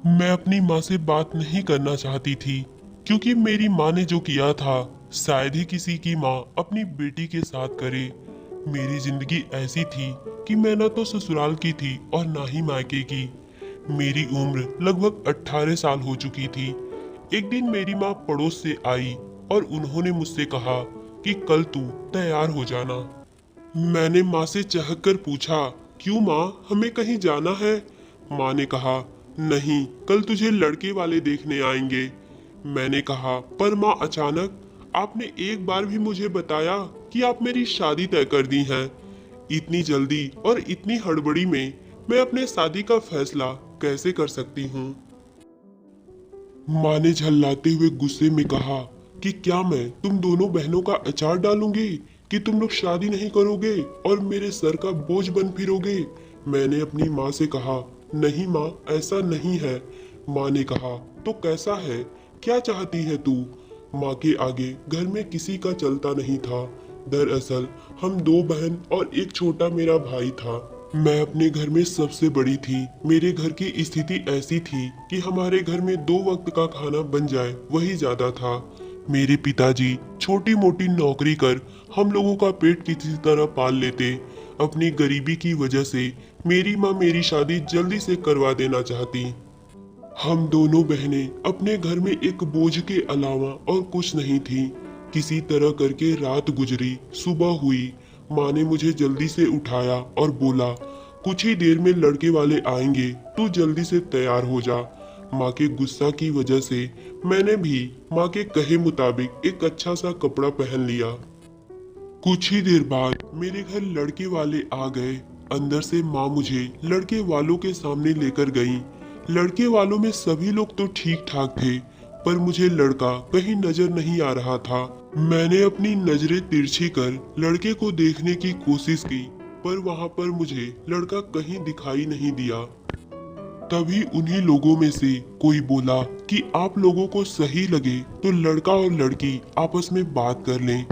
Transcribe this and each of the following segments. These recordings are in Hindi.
मैं अपनी माँ से बात नहीं करना चाहती थी, क्योंकि मेरी माँ ने जो किया था शायद ही किसी की माँ अपनी बेटी के साथ करे। मेरी जिंदगी ऐसी थी कि मैं ना तो ससुराल की थी और ना ही मायके की। मेरी उम्र लगभग 18 साल हो चुकी थी। एक दिन मेरी माँ पड़ोस से आई और उन्होंने मुझसे कहा कि कल तू तैयार हो जाना। मैंने माँ से चहक कर पूछा, क्यों माँ, हमें कहीं जाना है? माँ ने कहा, नहीं, कल तुझे लड़के वाले देखने आएंगे। मैंने कहा, पर माँ, अचानक आपने एक बार भी मुझे बताया कि आप मेरी शादी तय कर दी है। इतनी जल्दी और इतनी हड़बड़ी में मैं अपने शादी का फैसला कैसे कर सकती हूँ? माँ ने झल्लाते हुए गुस्से में कहा कि क्या मैं तुम दोनों बहनों का अचार डालूंगी कि तुम लोग शादी नहीं करोगे और मेरे सर का बोझ बन फिरोगे? मैंने अपनी माँ से कहा, नहीं माँ, ऐसा नहीं है। माँ ने कहा, तो कैसा है? क्या चाहती है तू? माँ के आगे घर में किसी का चलता नहीं था। दरअसल हम दो बहन और एक छोटा मेरा भाई था। मैं अपने घर में सबसे बड़ी थी। मेरे घर की स्थिति ऐसी थी कि हमारे घर में 2 वक्त का खाना बन जाए वही ज्यादा था। मेरे पिताजी छोटी मोटी नौकरी कर हम लोगों का पेट किसी तरह पाल लेते। अपनी गरीबी की वजह से मेरी माँ मेरी शादी जल्दी से करवा देना चाहती। हम दोनों बहनें अपने घर में एक बोझ के अलावा और कुछ नहीं थी। किसी तरह करके रात गुजरी, सुबह हुई। माँ ने मुझे जल्दी से उठाया और बोला, कुछ ही देर में लड़के वाले आएंगे, तू जल्दी से तैयार हो जा। माँ के गुस्सा की वजह से मैंने भी माँ के कहे मुताबिक एक अच्छा सा कपड़ा पहन लिया। कुछ ही देर बाद मेरे घर लड़के वाले आ गए। अंदर से माँ मुझे लड़के वालों के सामने लेकर गई। लड़के वालों में सभी लोग तो ठीक ठाक थे, पर मुझे लड़का कहीं नजर नहीं आ रहा था। मैंने अपनी नजरें तिरछी कर लड़के को देखने की कोशिश की, पर वहां पर मुझे लड़का कहीं दिखाई नहीं दिया। तभी उन्हीं लोगों में से कोई बोला कि आप लोगों को सही लगे तो लड़का और लड़की आपस में बात कर लें।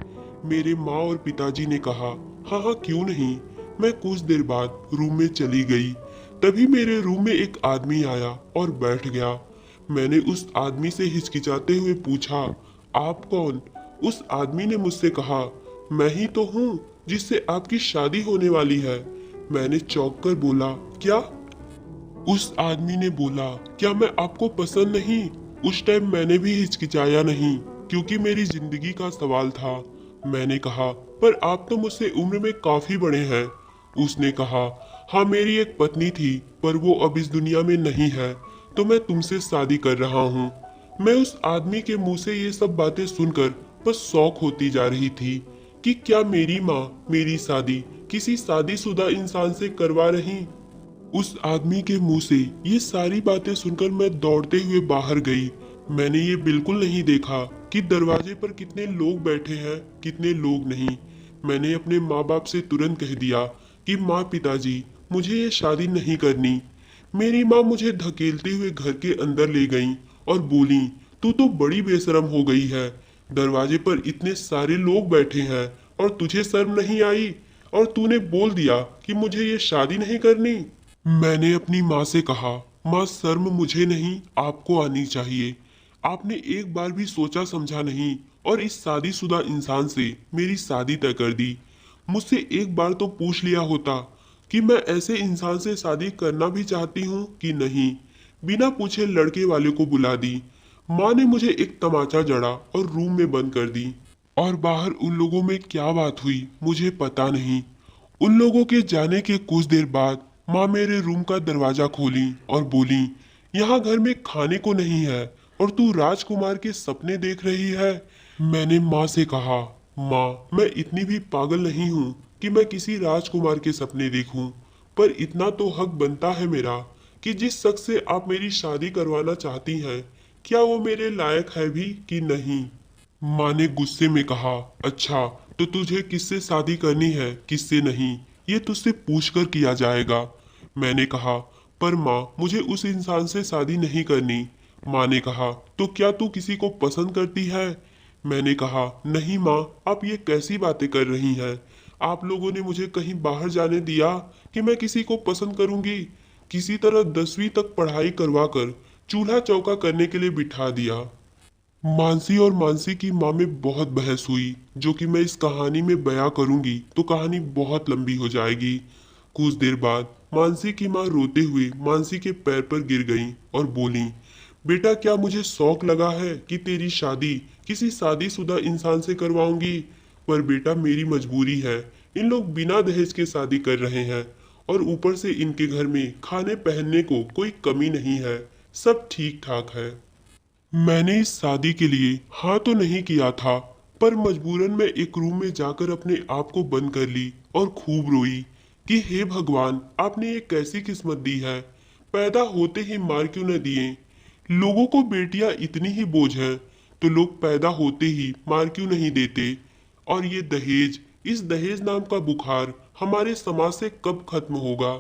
मेरे माँ और पिताजी ने कहा, हाँ हाँ, क्यों नहीं। मैं कुछ देर बाद रूम में चली गई। तभी मेरे रूम में एक आदमी आया और बैठ गया। मैंने उस आदमी से हिचकिचाते हुए पूछा, आप कौन? उस आदमी ने मुझसे कहा, मैं ही तो हूँ जिससे आपकी शादी होने वाली है। मैंने चौंक कर बोला, क्या? उस आदमी ने बोला, क्या मैं आपको पसंद नहीं? उस टाइम मैंने भी हिचकिचाया नहीं, क्योंकि मेरी जिंदगी का सवाल था। मैंने कहा, पर आप तो मुझसे उम्र में काफी बड़े हैं। उसने कहा, हाँ, मेरी एक पत्नी थी, पर वो अब इस दुनिया में नहीं है, तो मैं तुमसे शादी कर रहा हूँ। मैं उस आदमी के मुंह से ये सब बातें सुनकर बस शौक होती जा रही थी कि क्या मेरी माँ मेरी शादी किसी शादीशुदा इंसान से करवा रही। उस आदमी के मुंह से ये सारी बातें सुनकर मैं दौड़ते हुए बाहर गई। मैंने ये बिल्कुल नहीं देखा कि दरवाजे पर कितने लोग बैठे हैं, कितने लोग नहीं। मैंने अपने माँ बाप से तुरंत कह दिया कि माँ, पिताजी, मुझे ये शादी नहीं करनी। मेरी माँ मुझे धकेलते हुए घर के अंदर ले गईं और बोली, तू तो बड़ी बेशरम हो गई है। दरवाजे पर इतने सारे लोग बैठे हैं और तुझे शर्म नहीं आई, और तूने बोल दिया कि मुझे ये शादी नहीं करनी। मैंने अपनी माँ से कहा, माँ, शर्म मुझे नहीं, आपको आनी चाहिए। आपने एक बार भी सोचा समझा नहीं और इस शादीशुदा इंसान से मेरी शादी तय कर दी। मुझसे एक बार तो पूछ लिया होता कि मैं ऐसे इंसान से शादी करना भी चाहती हूँ कि नहीं। बिना पूछे लड़के वाले को बुला दी। माँ ने मुझे एक तमाचा जड़ा और रूम में बंद कर दी। और बाहर उन लोगों में क्या बात हुई मुझे पता नहीं। उन लोगों के जाने के कुछ देर बाद माँ मेरे रूम का दरवाजा खोली और बोली, यहाँ घर में खाने को नहीं है और तू राजकुमार के सपने देख रही है। मैंने माँ से कहा, माँ, मैं इतनी भी पागल नहीं हूँ कि मैं किसी राजकुमार के सपने देखूं, पर इतना तो हक बनता है मेरा कि जिस शख्स से आप मेरी शादी करवाना चाहती हैं, क्या वो मेरे लायक है भी कि नहीं। माँ ने गुस्से में कहा, अच्छा, तो तुझे किससे शादी करनी है, किससे नहीं, ये तुझसे पूछकर किया जाएगा। मैंने कहा, पर माँ, मुझे उस इंसान से शादी नहीं करनी। माँ ने कहा, तो क्या तू किसी को पसंद करती है? मैंने कहा, नहीं माँ, आप ये कैसी बातें कर रही हैं? आप लोगों ने मुझे कहीं बाहर जाने दिया कि मैं किसी को पसंद करूंगी? किसी तरह 10वीं तक पढ़ाई करवा कर चूल्हा चौका करने के लिए बिठा दिया। मानसी और मानसी की माँ में बहुत बहस हुई, जो कि मैं इस कहानी में बयां करूंगी तो कहानी बहुत लंबी हो जाएगी। कुछ देर बाद मानसी की माँ रोते हुए मानसी के पैर पर गिर गई और बोली, बेटा क्या मुझे शौक लगा है कि तेरी शादी किसी शादीशुदा इंसान से करवाऊंगी? पर बेटा मेरी मजबूरी है, इन लोग बिना दहेज के शादी कर रहे हैं और ऊपर से इनके घर में खाने पहनने को कोई कमी नहीं है, सब ठीक ठाक है। मैंने इस शादी के लिए हाँ तो नहीं किया था, पर मजबूरन मैं एक रूम में जाकर अपने आप को बंद कर ली और खूब रोई कि हे भगवान, आपने ये कैसी किस्मत दी है, पैदा होते ही मार क्यों न दिए। लोगों को बेटियां इतनी ही बोझ है तो लोग पैदा होते ही मार क्यों नहीं देते। और ये दहेज, इस दहेज नाम का बुखार हमारे समाज से कब खत्म होगा?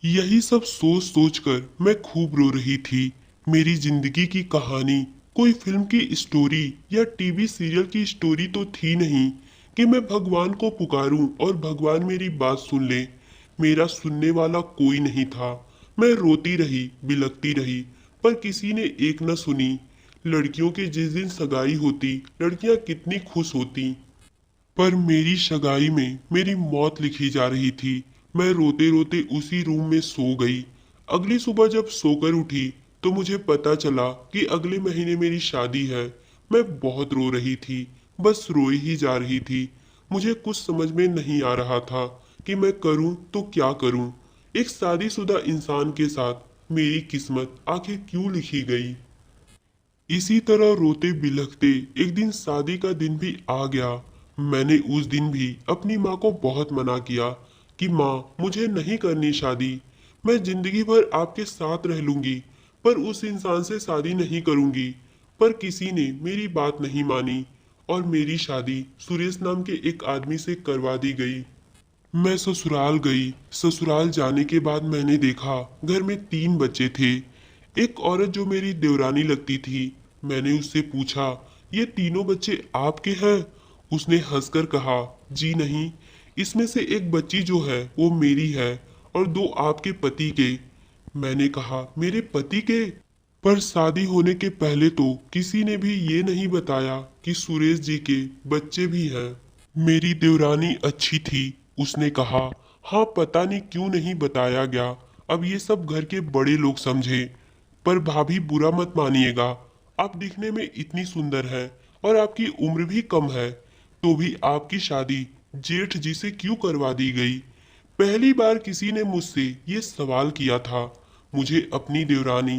यही सब सोच सोच कर मैं खूब रो रही थी। मेरी जिंदगी की कहानी कोई फिल्म की स्टोरी या टीवी सीरियल की स्टोरी तो थी नहीं कि मैं भगवान को पुकारूं और भगवान मेरी बात सुन ले। मेरा सुनने वाला कोई नहीं था। मैं रोती रही, बिलखती रही, पर किसी ने एक न सुनी। लड़कियों की जिस दिन सगाई होती, लड़कियां कितनी खुश होती, पर मेरी सगाई में मेरी मौत लिखी जा रही थी। मैं रोते रोते उसी रूम में सो गई। अगली सुबह जब सोकर उठी तो मुझे पता चला कि अगले महीने मेरी शादी है। मैं बहुत रो रही थी, बस रोई ही जा रही थी। मुझे कुछ समझ में नहीं आ रहा था कि मैं करूं तो क्या करूं। एक शादीशुदा इंसान के साथ मेरी किस्मत आखिर क्यों लिखी गई? इसी तरह रोते बिलखते एक दिन शादी का दिन भी आ गया। मैंने उस दिन भी अपनी माँ को बहुत मना किया कि माँ, मुझे नहीं करनी शादी, मैं जिंदगी भर आपके साथ रह लूंगी, पर उस इंसान से शादी नहीं करूंगी। पर किसी ने मेरी बात नहीं मानी और मेरी शादी सुरेश नाम के एक आदमी से करवा दी गई। मैं ससुराल गई। ससुराल जाने के बाद मैंने देखा घर में 3 बच्चे थे। एक औरत जो मेरी देवरानी लगती थी, मैंने उससे पूछा, ये तीनों बच्चे आपके हैं? उसने हंसकर कहा, जी नहीं, इसमें से एक बच्ची जो है वो मेरी है और 2 आपके पति के। मैंने कहा, मेरे पति के? पर शादी होने के पहले तो किसी ने भी ये नहीं बताया कि सुरेश जी के बच्चे भी हैं। मेरी देवरानी अच्छी थी। उसने कहा, हाँ पता नहीं क्यों नहीं बताया गया, अब ये सब घर के बड़े लोग समझे। पर भाभी बुरा मत मानिएगा, आप दिखने में इतनी सुंदर हैं और आपकी उम्र भी कम है, तो भी आपकी शादी जेठ जी से क्यों करवा दी गई? पहली बार किसी ने मुझसे ये सवाल किया था। मुझे अपनी देवरानी